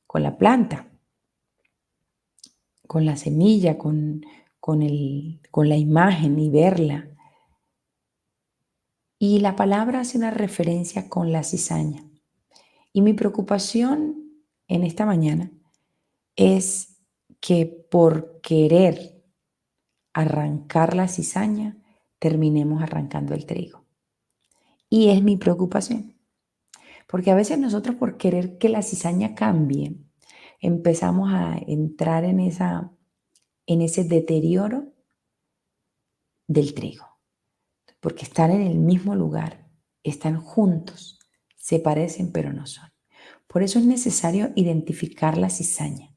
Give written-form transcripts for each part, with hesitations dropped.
con la planta, con la semilla, con la imagen y verla. Y la palabra hace una referencia con la cizaña. Y mi preocupación en esta mañana es que por querer arrancar la cizaña, terminemos arrancando el trigo. Y es mi preocupación, porque a veces nosotros por querer que la cizaña cambie, empezamos a entrar en ese deterioro del trigo, porque están en el mismo lugar, están juntos, se parecen pero no son. Por eso es necesario identificar la cizaña.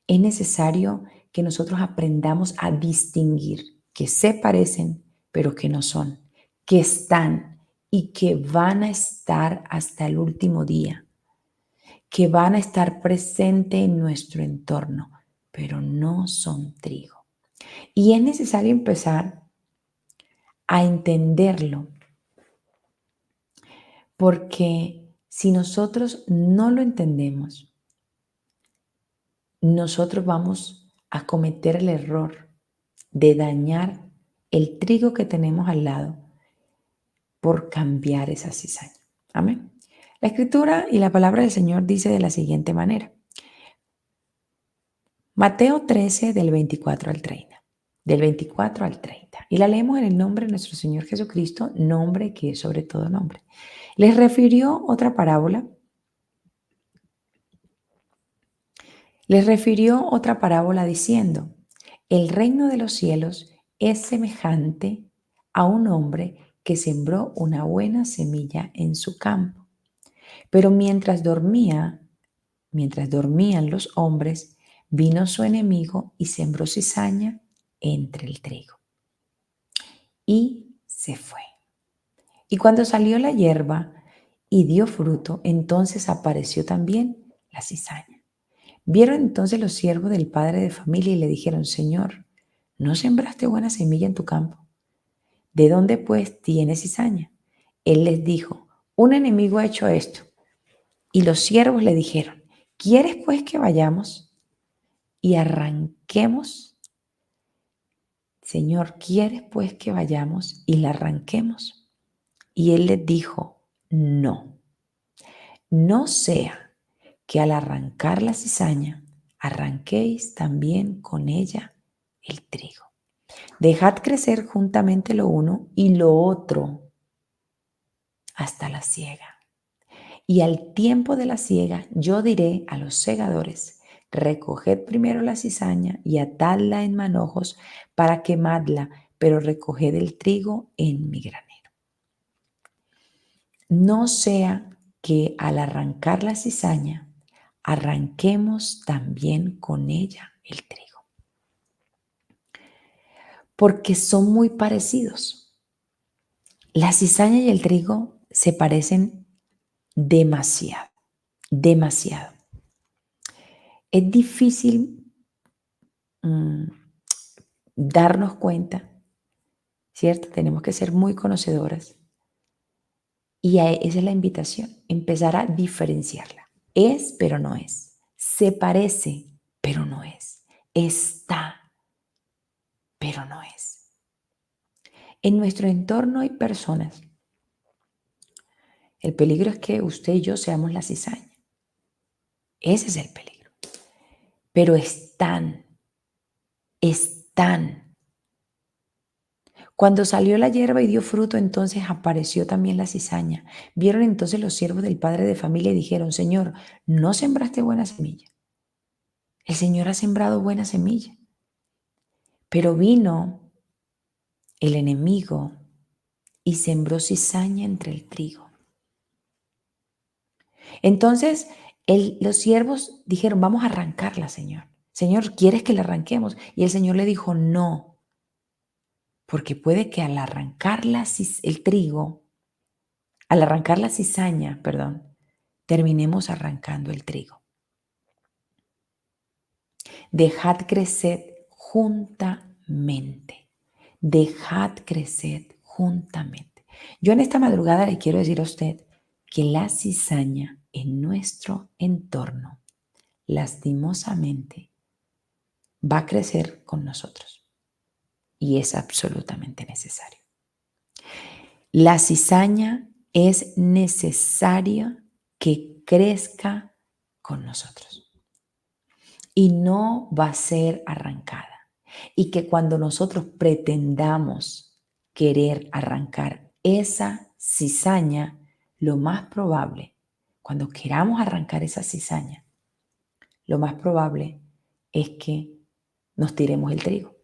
Es necesario que nosotros aprendamos a distinguir que se parecen, pero que no son, que están y que van a estar hasta el último día, que van a estar presentes en nuestro entorno, pero no son trigo. Y es necesario empezar a entenderlo, porque si nosotros no lo entendemos, nosotros vamos a cometer el error de dañar el trigo que tenemos al lado por cambiar esa cizaña. Amén. La escritura y la palabra del Señor dice de la siguiente manera. Mateo 13 del 24 al 30. Del 24 al 30. Y la leemos en el nombre de nuestro Señor Jesucristo, nombre que es sobre todo nombre. Les refirió otra parábola. Les refirió otra parábola diciendo, el reino de los cielos es semejante a un hombre que sembró una buena semilla en su campo. Pero mientras dormían los hombres, vino su enemigo y sembró cizaña entre el trigo. Y se fue. Y cuando salió la hierba y dio fruto, entonces apareció también la cizaña. Vieron entonces los siervos del padre de familia y le dijeron, Señor, ¿no sembraste buena semilla en tu campo? ¿De dónde pues tienes cizaña? Él les dijo, un enemigo ha hecho esto. Y los siervos le dijeron, ¿quieres pues que vayamos y arranquemos? Señor, ¿quieres pues que vayamos y la arranquemos? Y él les dijo, no, no sea que al arrancar la cizaña, arranquéis también con ella el trigo. Dejad crecer juntamente lo uno y lo otro hasta la siega. Y al tiempo de la siega yo diré a los segadores, recoged primero la cizaña y atadla en manojos para quemadla, pero recoged el trigo en mi granero. No sea que al arrancar la cizaña, arranquemos también con ella el trigo. Porque son muy parecidos. La cizaña y el trigo se parecen demasiado, demasiado. Es difícil darnos cuenta, ¿cierto? Tenemos que ser muy conocedoras. Y esa es la invitación, empezar a diferenciarla. Es, pero no es. Se parece, pero no es. Está, pero no es. En nuestro entorno hay personas. El peligro es que usted y yo seamos la cizaña. Ese es el peligro. Pero están. Cuando salió la hierba y dio fruto, entonces apareció también la cizaña. Vieron entonces los siervos del padre de familia y dijeron, Señor, ¿no sembraste buena semilla? El Señor ha sembrado buena semilla. Pero vino el enemigo y sembró cizaña entre el trigo. Entonces los siervos dijeron, vamos a arrancarla, Señor. Señor, ¿quieres que la arranquemos? Y el Señor le dijo, no, porque puede que al arrancar el trigo, al arrancar la cizaña, terminemos arrancando el trigo. Dejad crecer juntamente. Dejad crecer juntamente. Yo en esta madrugada le quiero decir a usted que la cizaña en nuestro entorno, lastimosamente, va a crecer con nosotros y es absolutamente necesario. La cizaña es necesaria que crezca con nosotros y no va a ser arrancada. Y que cuando nosotros pretendamos querer arrancar esa cizaña, lo más probable, cuando queramos arrancar esa cizaña, lo más probable es que nos tiremos el trigo.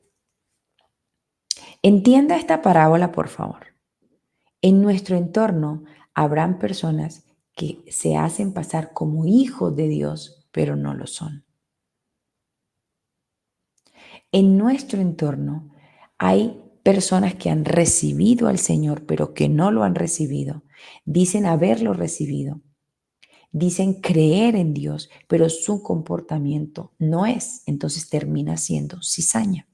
Entienda esta parábola, por favor. En nuestro entorno habrán personas que se hacen pasar como hijos de Dios, pero no lo son. En nuestro entorno hay personas que han recibido al Señor, pero que no lo han recibido. Dicen haberlo recibido. Dicen creer en Dios, pero su comportamiento no es. Entonces termina siendo cizaña.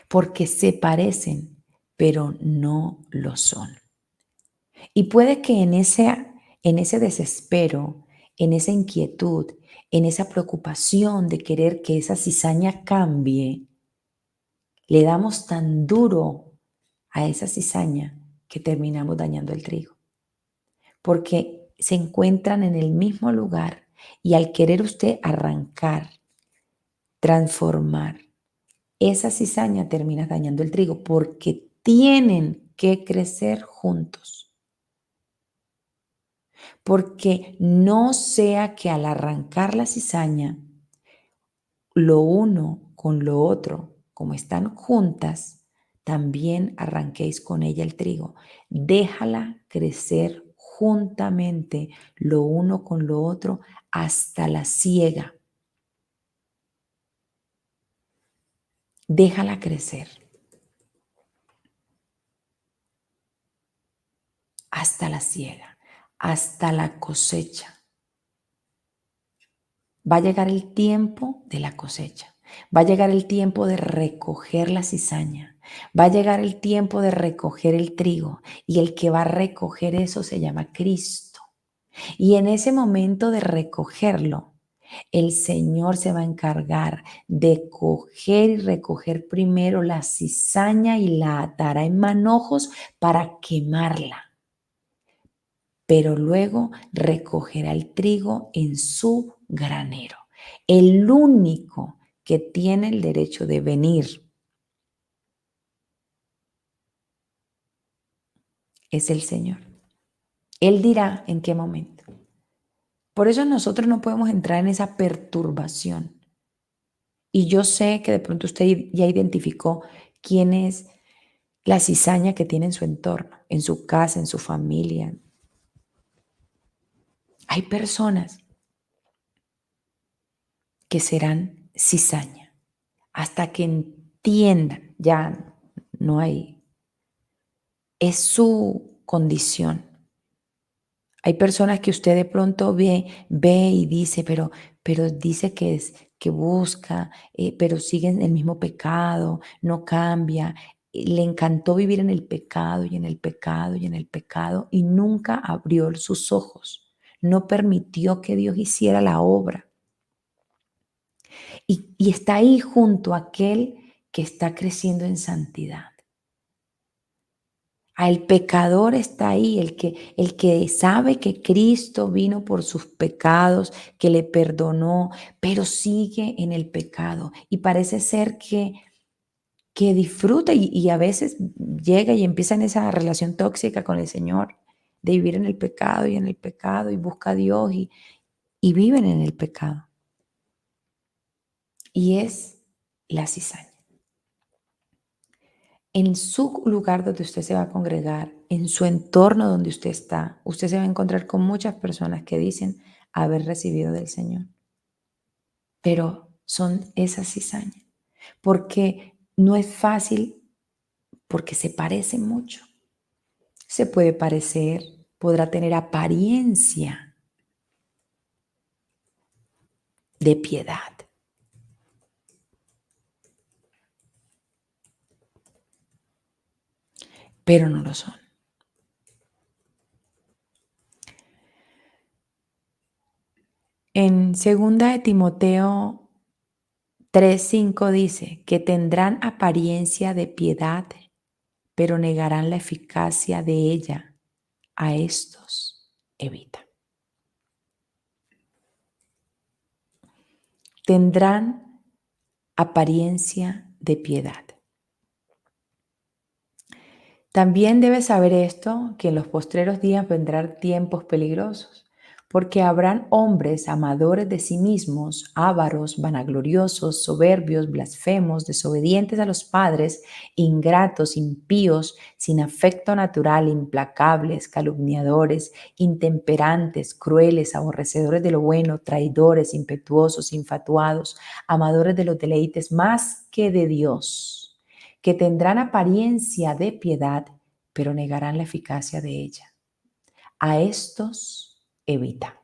Porque se parecen, pero no lo son. Y puede que en ese desespero, en esa inquietud, en esa preocupación de querer que esa cizaña cambie, le damos tan duro a esa cizaña que terminamos dañando el trigo. Porque se encuentran en el mismo lugar y al querer usted arrancar, transformar, esa cizaña termina dañando el trigo porque tienen que crecer juntos. Porque no sea que al arrancar la cizaña, lo uno con lo otro, como están juntas, también arranquéis con ella el trigo. Déjala crecer juntamente lo uno con lo otro hasta la siega. Déjala crecer hasta la siega, hasta la cosecha. Va a llegar el tiempo de la cosecha. Va a llegar el tiempo de recoger la cizaña. Va a llegar el tiempo de recoger el trigo. Y el que va a recoger eso se llama Cristo. Y en ese momento de recogerlo, el Señor se va a encargar de coger y recoger primero la cizaña y la atará en manojos para quemarla. Pero luego recogerá el trigo en su granero. El único que tiene el derecho de venir es el Señor. Él dirá en qué momento. Por eso nosotros no podemos entrar en esa perturbación. Y yo sé que de pronto usted ya identificó quién es la cizaña que tiene en su entorno, en su casa, en su familia. Hay personas que serán cizaña hasta que entiendan, ya no hay, es su condición. Hay personas que usted de pronto ve y dice, pero dice que busca, pero sigue en el mismo pecado, no cambia. Le encantó vivir en el pecado y en el pecado y en el pecado y nunca abrió sus ojos. No permitió que Dios hiciera la obra. Y está ahí junto a aquel que está creciendo en santidad. El pecador está ahí, el que sabe que Cristo vino por sus pecados, que le perdonó, pero sigue en el pecado. Y parece ser que disfruta y a veces llega y empieza en esa relación tóxica con el Señor, de vivir en el pecado y en el pecado y busca a Dios y viven en el pecado. Y es la cizaña. En su lugar donde usted se va a congregar, en su entorno donde usted está, usted se va a encontrar con muchas personas que dicen haber recibido del Señor. Pero son esa cizaña. Porque no es fácil, porque se parece mucho. Se puede parecer, podrá tener apariencia de piedad, pero no lo son. En 2 de Timoteo 3:5 dice que tendrán apariencia de piedad, pero negarán la eficacia de ella. A estos evita. Tendrán apariencia de piedad. También debes saber esto, que en los postreros días vendrán tiempos peligrosos, porque habrán hombres amadores de sí mismos, ávaros, vanagloriosos, soberbios, blasfemos, desobedientes a los padres, ingratos, impíos, sin afecto natural, implacables, calumniadores, intemperantes, crueles, aborrecedores de lo bueno, traidores, impetuosos, infatuados, amadores de los deleites más que de Dios, que tendrán apariencia de piedad, pero negarán la eficacia de ella. A estos evita,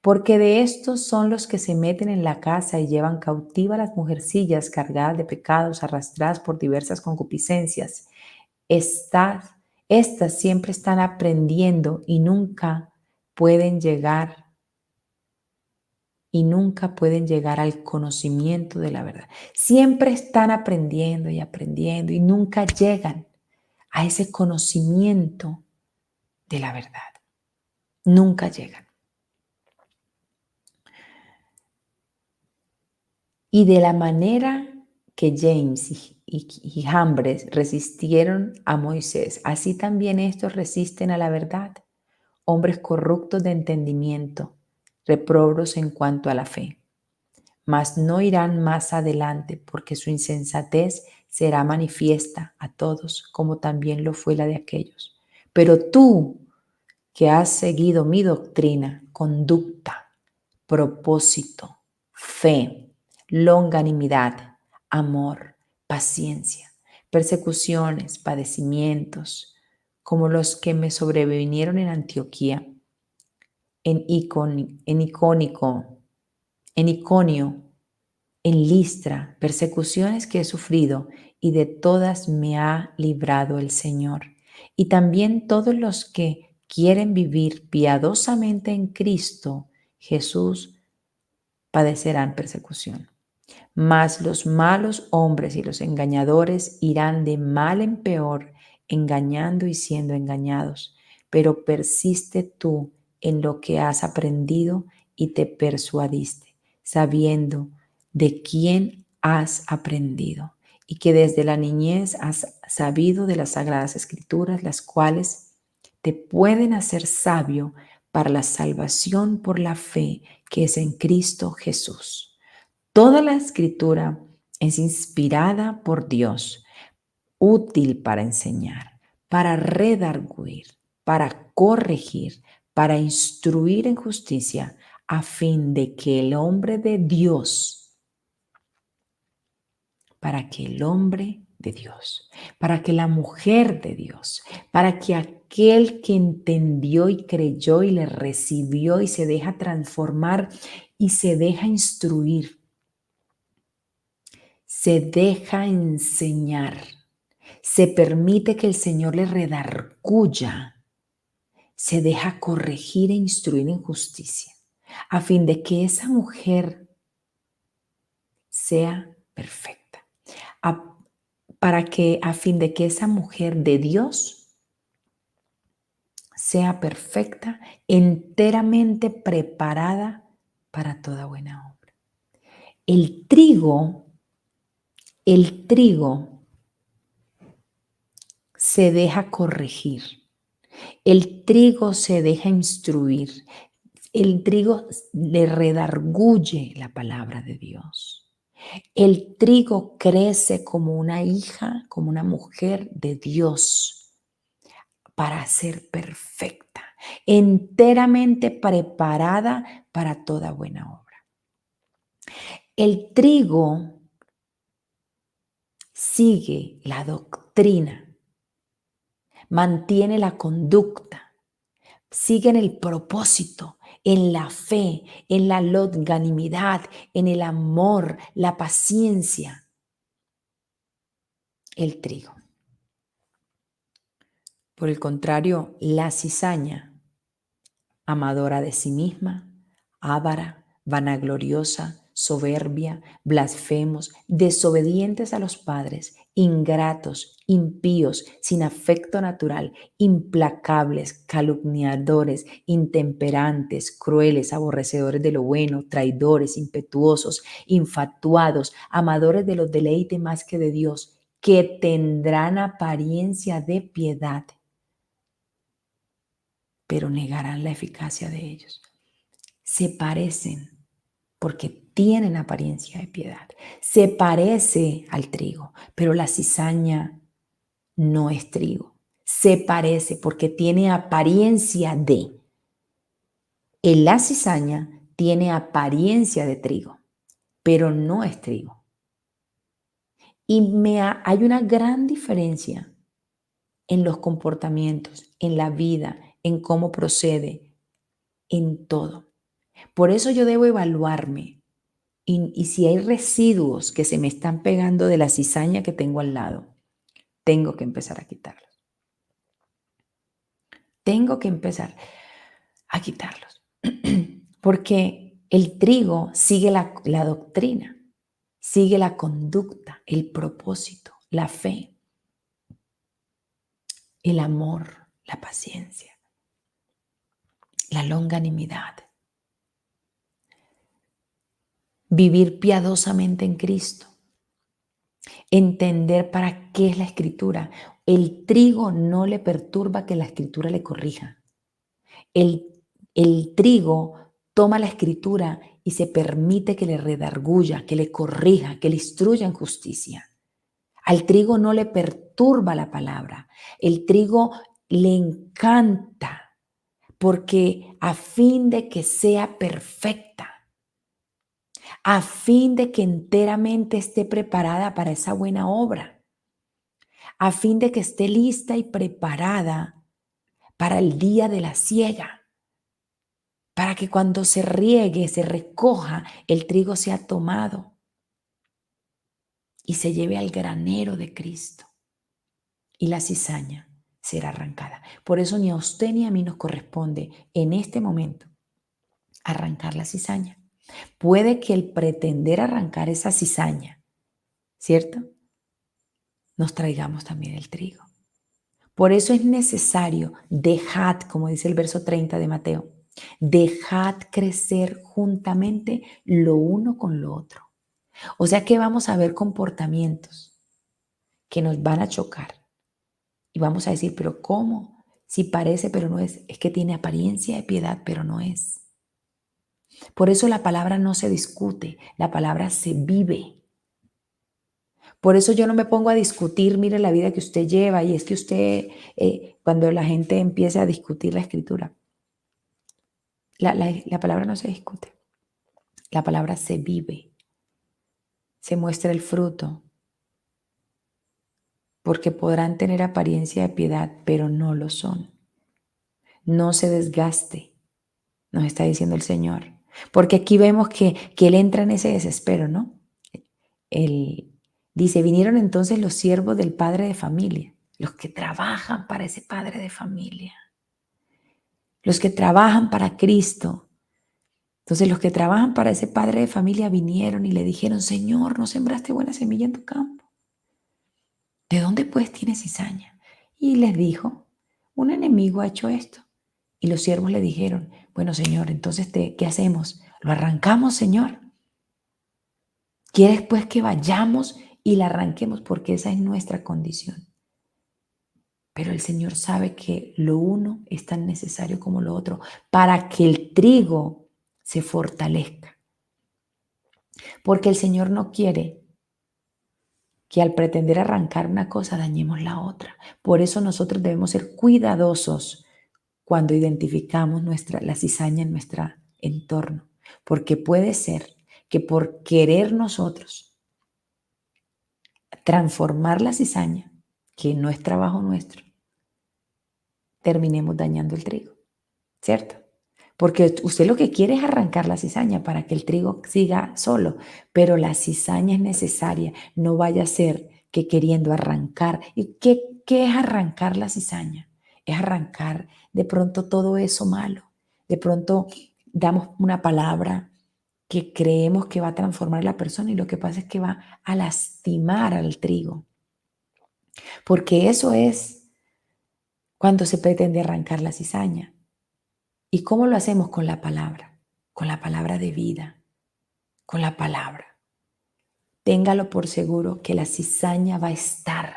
porque de estos son los que se meten en la casa y llevan cautiva a las mujercillas cargadas de pecados, arrastradas por diversas concupiscencias. Estas siempre están aprendiendo y nunca pueden llegar al conocimiento de la verdad. Siempre están aprendiendo y nunca llegan a ese conocimiento de la verdad. Nunca llegan. Y de la manera que James y Jambres resistieron a Moisés, así también estos resisten a la verdad. Hombres corruptos de entendimiento, reprobos en cuanto a la fe. Mas no irán más adelante, porque su insensatez será manifiesta a todos, como también lo fue la de aquellos. Pero tú, que has seguido mi doctrina, conducta, propósito, fe, longanimidad, amor, paciencia, persecuciones, padecimientos, como los que me sobrevinieron en Antioquía, en Iconio, en Listra, persecuciones que he sufrido, y de todas me ha librado el Señor. Y también todos los que quieren vivir piadosamente en Cristo Jesús padecerán persecución. Mas los malos hombres y los engañadores irán de mal en peor, engañando y siendo engañados. Pero persiste tú en lo que has aprendido y te persuadiste, sabiendo de quién has aprendido y que desde la niñez has sabido de las sagradas escrituras, las cuales te pueden hacer sabio para la salvación por la fe que es en Cristo Jesús. Toda la escritura es inspirada por Dios, útil para enseñar, para redarguir, para corregir, para instruir en justicia, a fin de que el hombre de Dios, para que el hombre de Dios, para que la mujer de Dios, para que aquel que entendió y creyó y le recibió y se deja transformar y se deja instruir, se deja enseñar, se permite que el Señor le redarguya, se deja corregir e instruir en justicia, a fin de que esa mujer sea perfecta, a fin de que esa mujer de Dios sea perfecta, enteramente preparada para toda buena obra. El trigo se deja corregir, el trigo se deja instruir, el trigo le redarguye la palabra de Dios. El trigo crece como una hija, como una mujer de Dios para ser perfecta, enteramente preparada para toda buena obra. El trigo sigue la doctrina, mantiene la conducta, sigue en el propósito, en la fe, en la longanimidad, en el amor, la paciencia. El trigo. Por el contrario, la cizaña, amadora de sí misma, avara, vanagloriosa, soberbia, blasfemos, desobedientes a los padres, ingratos, impíos, sin afecto natural, implacables, calumniadores, intemperantes, crueles, aborrecedores de lo bueno, traidores, impetuosos, infatuados, amadores de los deleites más que de Dios, que tendrán apariencia de piedad, pero negarán la eficacia de ellos. Se parecen porque tienen apariencia de piedad. Se parece al trigo, pero la cizaña no es trigo. Se parece porque tiene apariencia de. La cizaña tiene apariencia de trigo, pero no es trigo. Y hay una gran diferencia en los comportamientos, en la vida, en cómo procede, en todo. Por eso yo debo evaluarme. Y si hay residuos que se me están pegando de la cizaña que tengo al lado, tengo que empezar a quitarlos. Tengo que empezar a quitarlos. Porque el trigo sigue la doctrina, sigue la conducta, el propósito, la fe, el amor, la paciencia, la longanimidad. Vivir piadosamente en Cristo. Entender para qué es la escritura. El trigo no le perturba que la escritura le corrija. El trigo toma la escritura y se permite que le redarguya, que le corrija, que le instruya en justicia. Al trigo no le perturba la palabra. El trigo le encanta porque a fin de que sea perfecta, a fin de que enteramente esté preparada para esa buena obra, a fin de que esté lista y preparada para el día de la siega, para que cuando se riegue, se recoja, el trigo sea tomado y se lleve al granero de Cristo y la cizaña será arrancada. Por eso ni a usted ni a mí nos corresponde en este momento arrancar la cizaña. Puede que el pretender arrancar esa cizaña, ¿cierto? Nos traigamos también el trigo. Por eso es necesario, dejad, como dice el verso 30 de Mateo, dejad crecer juntamente lo uno con lo otro. O sea que vamos a ver comportamientos que nos van a chocar y vamos a decir, pero ¿cómo? Si parece, pero no es. Es que tiene apariencia de piedad, pero no es. Por eso la palabra no se discute, la palabra se vive. Por eso yo no me pongo a discutir, mire la vida que usted lleva, y es que usted, cuando la gente empieza a discutir la escritura, la palabra no se discute, la palabra se vive, se muestra el fruto, porque podrán tener apariencia de piedad, pero no lo son. No se desgaste, nos está diciendo el Señor, porque aquí vemos que Él entra en ese desespero, ¿no? Él dice, vinieron entonces los siervos del padre de familia, los que trabajan para ese padre de familia, los que trabajan para Cristo. Entonces los que trabajan para ese padre de familia vinieron y le dijeron, Señor, ¿no sembraste buena semilla en tu campo? ¿De dónde pues tienes cizaña? Y les dijo, un enemigo ha hecho esto. Y los siervos le dijeron, bueno, Señor, entonces, ¿qué hacemos? ¿Lo arrancamos, Señor? ¿Quieres pues que vayamos y la arranquemos? Porque esa es nuestra condición. Pero el Señor sabe que lo uno es tan necesario como lo otro para que el trigo se fortalezca. Porque el Señor no quiere que al pretender arrancar una cosa dañemos la otra. Por eso nosotros debemos ser cuidadosos cuando identificamos la cizaña en nuestro entorno. Porque puede ser que por querer nosotros transformar la cizaña, que no es trabajo nuestro, terminemos dañando el trigo, ¿cierto? Porque usted lo que quiere es arrancar la cizaña para que el trigo siga solo, pero la cizaña es necesaria, no vaya a ser que queriendo arrancar. ¿Y qué es arrancar la cizaña? Es arrancar de pronto todo eso malo. De pronto damos una palabra que creemos que va a transformar a la persona y lo que pasa es que va a lastimar al trigo. Porque eso es cuando se pretende arrancar la cizaña. ¿Y cómo lo hacemos? con la palabra de vida, con la palabra. Téngalo por seguro que la cizaña va a estar,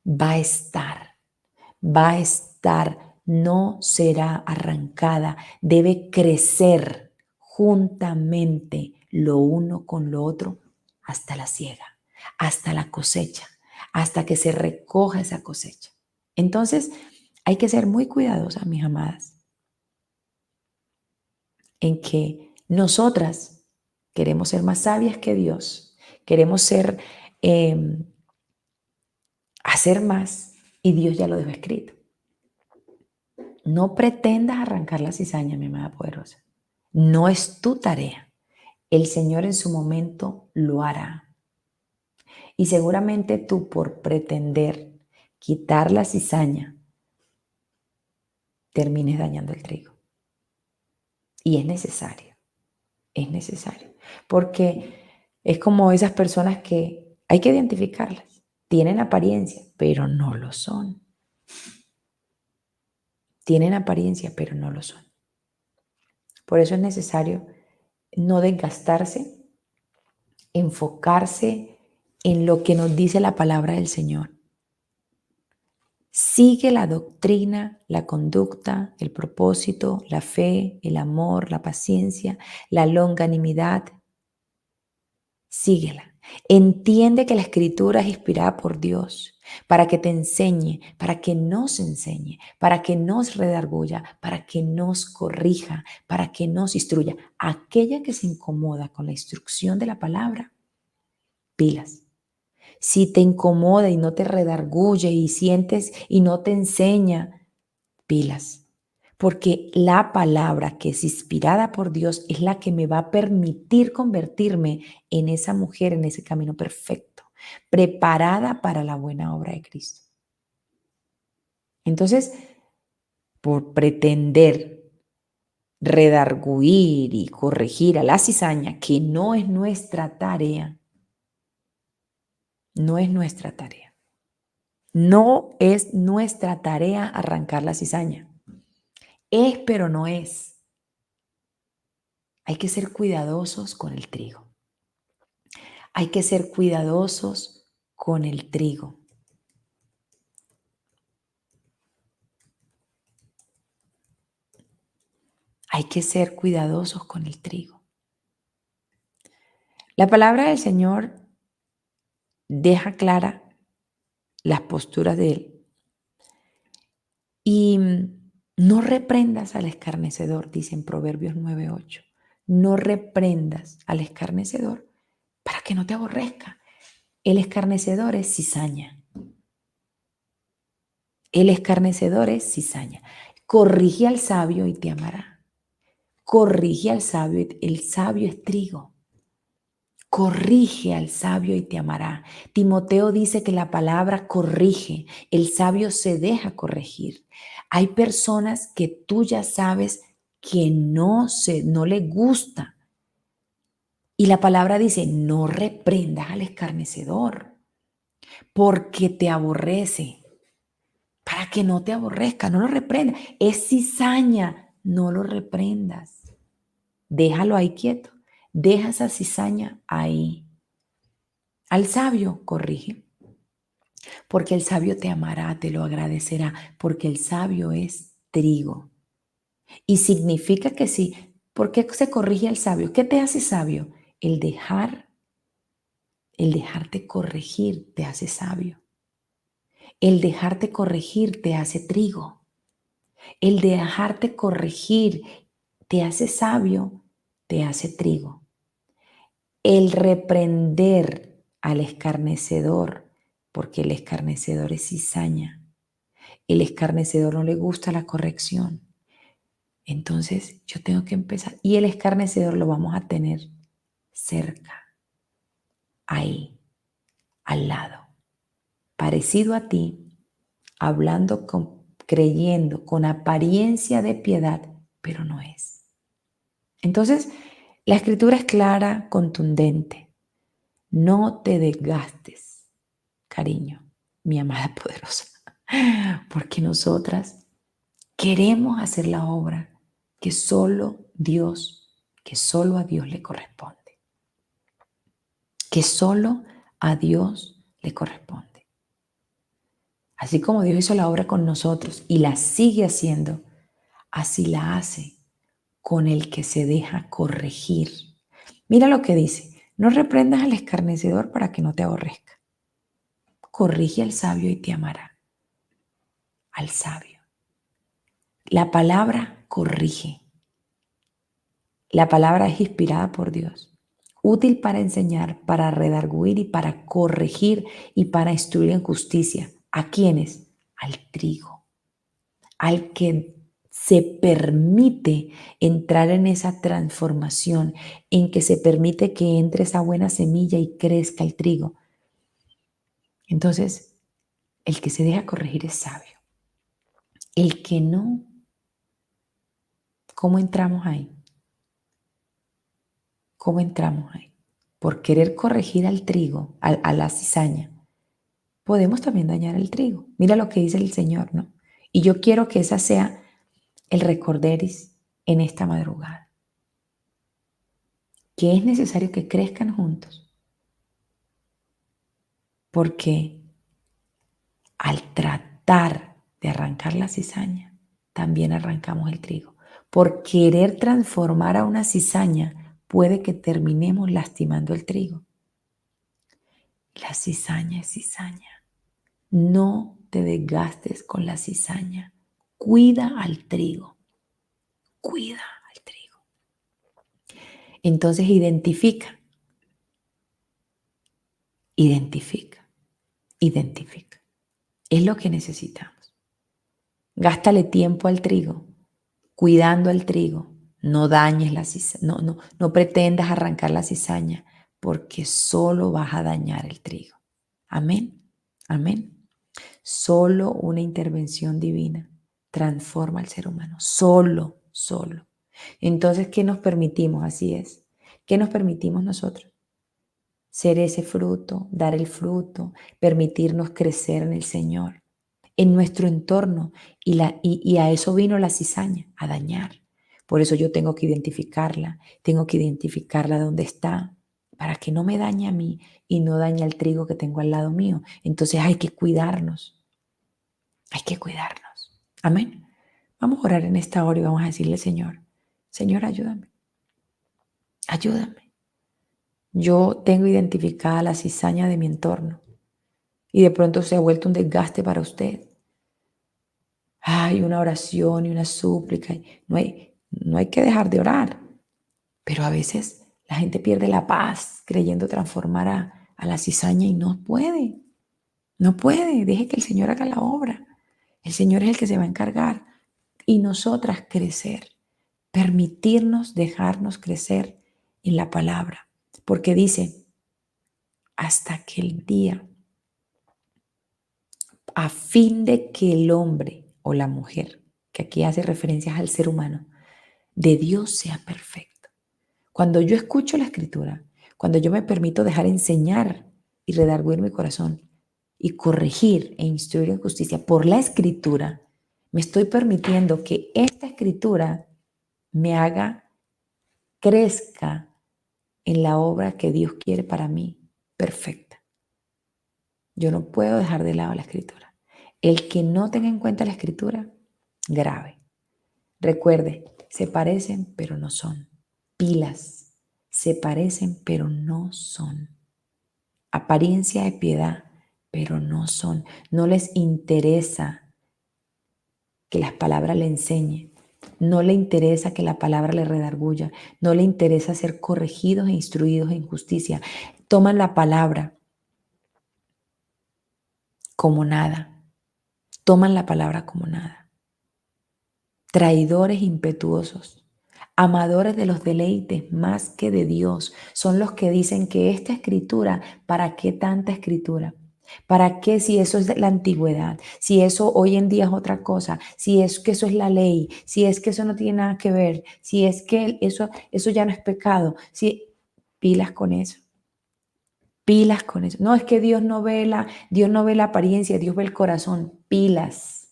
va a estar, va a estar, no será arrancada, debe crecer juntamente lo uno con lo otro hasta la siega, hasta la cosecha, hasta que se recoja esa cosecha. Entonces, hay que ser muy cuidadosas, mis amadas, en que nosotras queremos ser más sabias que Dios, queremos ser, hacer más y Dios ya lo dejó escrito. No pretendas arrancar la cizaña, mi amada poderosa. No es tu tarea. El Señor en su momento lo hará. Y seguramente tú por pretender quitar la cizaña, termines dañando el trigo. Y es necesario. Es necesario. Porque es como esas personas que hay que identificarlas. Tienen apariencia, pero no lo son. Tienen apariencia, pero no lo son. Por eso es necesario no desgastarse, enfocarse en lo que nos dice la palabra del Señor. Sigue la doctrina, la conducta, el propósito, la fe, el amor, la paciencia, la longanimidad. Síguela. Entiende que la escritura es inspirada por Dios para que te enseñe, para que nos enseñe, para que nos redarguya, para que nos corrija, para que nos instruya. Aquella que se incomoda con la instrucción de la palabra, pilas. Si te incomoda y no te redarguye y sientes y no te enseña, pilas. Porque la palabra que es inspirada por Dios es la que me va a permitir convertirme en esa mujer, en ese camino perfecto, preparada para la buena obra de Cristo. Entonces, por pretender redarguir y corregir a la cizaña, que no es nuestra tarea, no es nuestra tarea. No es nuestra tarea arrancar la cizaña. Es, pero no es. Hay que ser cuidadosos con el trigo. Hay que ser cuidadosos con el trigo. Hay que ser cuidadosos con el trigo. La palabra del Señor deja clara las posturas de Él. Y no reprendas al escarnecedor, dice en Proverbios 9:8. No reprendas al escarnecedor para que no te aborrezca. El escarnecedor es cizaña. El escarnecedor es cizaña. Corrige al sabio y te amará. Corrige al sabio, el sabio es trigo. Corrige al sabio y te amará. Timoteo dice que la palabra corrige, el sabio se deja corregir. Hay personas que tú ya sabes que no le gusta. Y la palabra dice, no reprendas al escarnecedor, porque te aborrece. Para que no te aborrezca, no lo reprendas. Es cizaña, no lo reprendas. Déjalo ahí quieto. Deja esa cizaña ahí. Al sabio corrige, porque el sabio te amará, te lo agradecerá, porque el sabio es trigo. Y significa que sí. ¿Por qué se corrige al sabio? ¿Qué te hace sabio? El dejarte corregir te hace sabio. El dejarte corregir te hace trigo. El dejarte corregir te hace sabio, te hace trigo. El reprender al escarnecedor, porque el escarnecedor es cizaña. El escarnecedor no le gusta la corrección. Entonces yo tengo que empezar. Y el escarnecedor lo vamos a tener cerca, ahí, al lado, parecido a ti, hablando, creyendo, con apariencia de piedad, pero no es. Entonces, La escritura es clara, contundente. No te desgastes, cariño, mi amada poderosa, porque nosotras queremos hacer la obra que que solo a Dios le corresponde, que solo a Dios le corresponde. Así como Dios hizo la obra con nosotros y la sigue haciendo, así la hace con el que se deja corregir. Mira lo que dice: no reprendas al escarnecedor para que no te aborrezca. Corrige al sabio y te amará. Al sabio. La palabra corrige. La palabra es inspirada por Dios, útil para enseñar, para redarguir y para corregir y para instruir en justicia. ¿A quiénes? Al trigo, al que se permite entrar en esa transformación, en que se permite que entre esa buena semilla y crezca el trigo. Entonces, el que se deja corregir es sabio. El que no, ¿cómo entramos ahí? ¿Cómo entramos ahí? Por querer corregir al trigo, a la cizaña, podemos también dañar el trigo. Mira lo que dice el Señor, ¿no? Y yo quiero que esa sea el recorderis en esta madrugada, que es necesario que crezcan juntos, porque al tratar de arrancar la cizaña, también arrancamos el trigo. Por querer transformar a una cizaña, puede que terminemos lastimando el trigo. La cizaña es cizaña. No te desgastes con la cizaña. Cuida al trigo. Cuida al trigo. Entonces identifica, identifica, identifica. Es lo que necesitamos. Gástale tiempo al trigo, cuidando al trigo. No dañes la cizaña, no pretendas arrancar la cizaña, porque solo vas a dañar el trigo. Amén, amén. Solo una intervención divina transforma al ser humano. Solo, solo. Entonces, ¿qué nos permitimos? Así es. ¿Qué nos permitimos nosotros? Ser ese fruto, dar el fruto, permitirnos crecer en el Señor, en nuestro entorno. Y a eso vino la cizaña, a dañar. Por eso yo tengo que identificarla dónde está, para que no me dañe a mí y no dañe al trigo que tengo al lado mío. Entonces hay que cuidarnos, hay que cuidarnos. Amén. Vamos a orar en esta hora y vamos a decirle, Señor, Señor, ayúdame, ayúdame. Yo tengo identificada la cizaña de mi entorno y de pronto se ha vuelto un desgaste para usted. Hay una oración y una súplica. No hay que dejar de orar, pero a veces la gente pierde la paz creyendo transformar a la cizaña y no puede. No puede. Deje que el Señor haga la obra. El Señor es el que se va a encargar y nosotras crecer, permitirnos dejarnos crecer en la palabra, porque dice, hasta aquel día, a fin de que el hombre o la mujer, que aquí hace referencias al ser humano, de Dios sea perfecto. Cuando yo escucho la escritura, cuando yo me permito dejar enseñar y redarguir mi corazón y corregir e instruir en justicia por la escritura, me estoy permitiendo que esta escritura me haga, crezca en la obra que Dios quiere para mí, perfecta. Yo no puedo dejar de lado la escritura. El que no tenga en cuenta la escritura, grave. Recuerde, se parecen pero no son. Pilas, se parecen pero no son. Apariencia de piedad, pero no son. No les interesa que las palabras le enseñen. No le interesa que la palabra le redarguya. No le interesa ser corregidos e instruidos en justicia. Toman la palabra como nada. Toman la palabra como nada. Traidores impetuosos, amadores de los deleites más que de Dios, son los que dicen que esta escritura, ¿para qué tanta escritura? ¿Para qué si eso es de la antigüedad? Si eso hoy en día es otra cosa, si es que eso es la ley, si es que eso no tiene nada que ver, si es que eso ya no es pecado, si pilas con eso. Pilas con eso. No es que Dios no ve la apariencia, Dios ve el corazón. Pilas,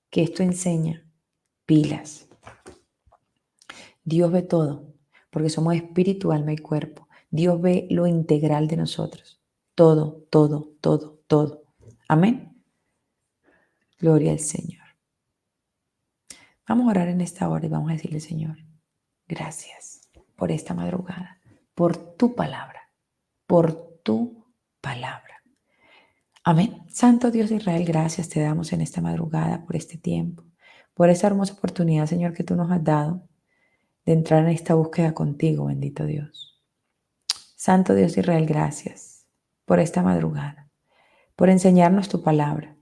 que esto enseña. Pilas. Dios ve todo, porque somos espíritu, alma y cuerpo. Dios ve lo integral de nosotros. Todo, todo, todo, todo. Amén. Gloria al Señor. Vamos a orar en esta hora y vamos a decirle, Señor, gracias por esta madrugada, por tu palabra, por tu palabra. Amén. Santo Dios de Israel, gracias te damos en esta madrugada por este tiempo, por esa hermosa oportunidad, Señor, que tú nos has dado de entrar en esta búsqueda contigo, bendito Dios. Santo Dios de Israel, gracias por esta madrugada, por enseñarnos tu palabra,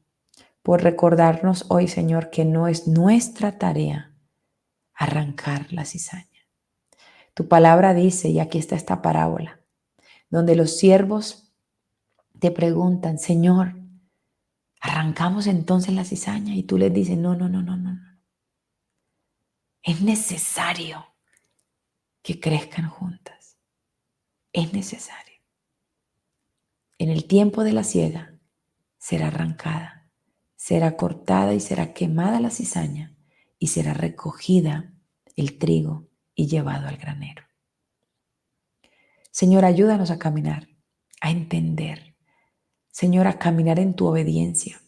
por recordarnos hoy, Señor, que no es nuestra tarea arrancar la cizaña. Tu palabra dice, y aquí está esta parábola, donde los siervos te preguntan, Señor, ¿arrancamos entonces la cizaña? Y tú les dices, no, no, no, no, no. Es necesario que crezcan juntas. Es necesario. En el tiempo de la siega será arrancada, será cortada y será quemada la cizaña y será recogida el trigo y llevado al granero. Señor, ayúdanos a caminar, a entender. Señor, a caminar en tu obediencia,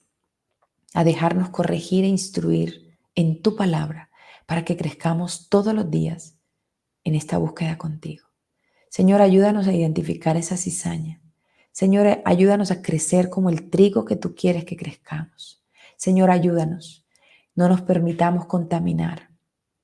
a dejarnos corregir e instruir en tu palabra para que crezcamos todos los días en esta búsqueda contigo. Señor, ayúdanos a identificar esa cizaña. Señor, ayúdanos a crecer como el trigo que tú quieres que crezcamos. Señor, ayúdanos. No nos permitamos contaminar.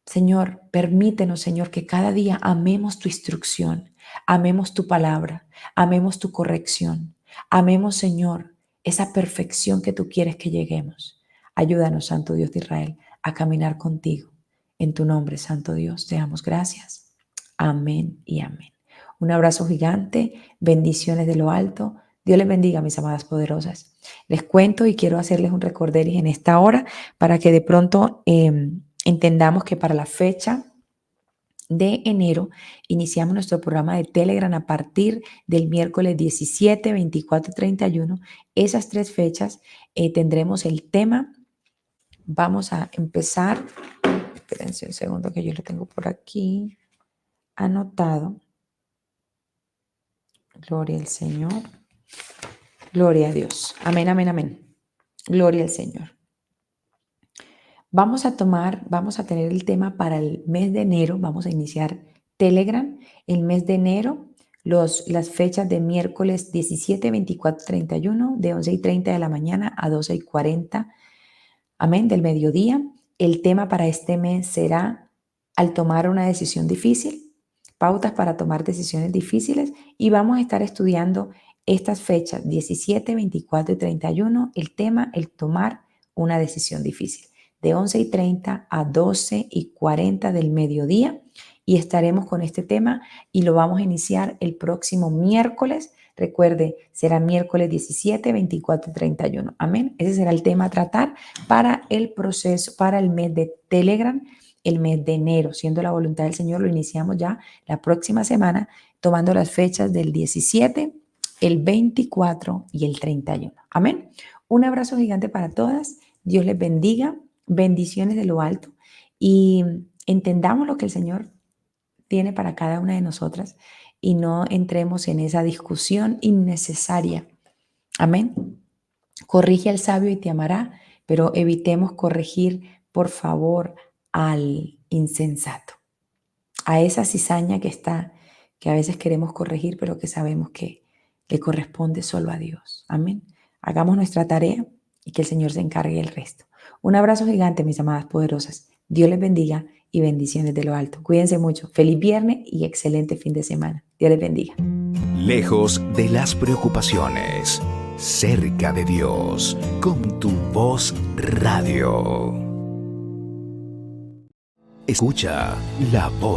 Señor, permítenos, Señor, que cada día amemos tu instrucción, amemos tu palabra, amemos tu corrección, amemos, Señor, esa perfección que tú quieres que lleguemos. Ayúdanos, Santo Dios de Israel, a caminar contigo. En tu nombre, Santo Dios, te damos gracias. Amén y amén. Un abrazo gigante, bendiciones de lo alto. Dios les bendiga, mis amadas poderosas. Les cuento y quiero hacerles un recorderis en esta hora para que de pronto entendamos que para la fecha de enero iniciamos nuestro programa de Telegram a partir del miércoles 17, 24 y 31. Esas 3 fechas tendremos el tema. Vamos a empezar. Espérense un segundo que yo lo tengo por aquí anotado. Gloria al Señor. Gloria a Dios. Amén, amén, amén. Gloria al Señor. Vamos a tener el tema para el mes de enero. Vamos a iniciar Telegram. El mes de enero, las fechas de miércoles 17, 24, 31, de 11:30 de la mañana a 12:40, amén, del mediodía. El tema para este mes será al tomar una decisión difícil, pautas para tomar decisiones difíciles, y vamos a estar estudiando estas fechas 17, 24 y 31, el tema, el tomar una decisión difícil, de 11:30 a 12:40 del mediodía, y estaremos con este tema y lo vamos a iniciar el próximo miércoles. Recuerde, será miércoles 17, 24 y 31. Amén. Ese será el tema a tratar para el proceso, para el mes de Telegram, el mes de enero. Siendo la voluntad del Señor, lo iniciamos ya la próxima semana, tomando las fechas del 17, el 24 y el 31. Amén. Un abrazo gigante para todas. Dios les bendiga. Bendiciones de lo alto. Y entendamos lo que el Señor tiene para cada una de nosotras y no entremos en esa discusión innecesaria. Amén. Corrige al sabio y te amará, pero evitemos corregir, por favor, al insensato, a esa cizaña que a veces queremos corregir, pero que sabemos que le corresponde solo a Dios. Amén. Hagamos nuestra tarea y que el Señor se encargue del resto. Un abrazo gigante, mis amadas poderosas. Dios les bendiga y bendiciones de lo alto. Cuídense mucho. Feliz viernes y excelente fin de semana. Dios les bendiga. Lejos de las preocupaciones, cerca de Dios, con tu voz radio. Escucha la voz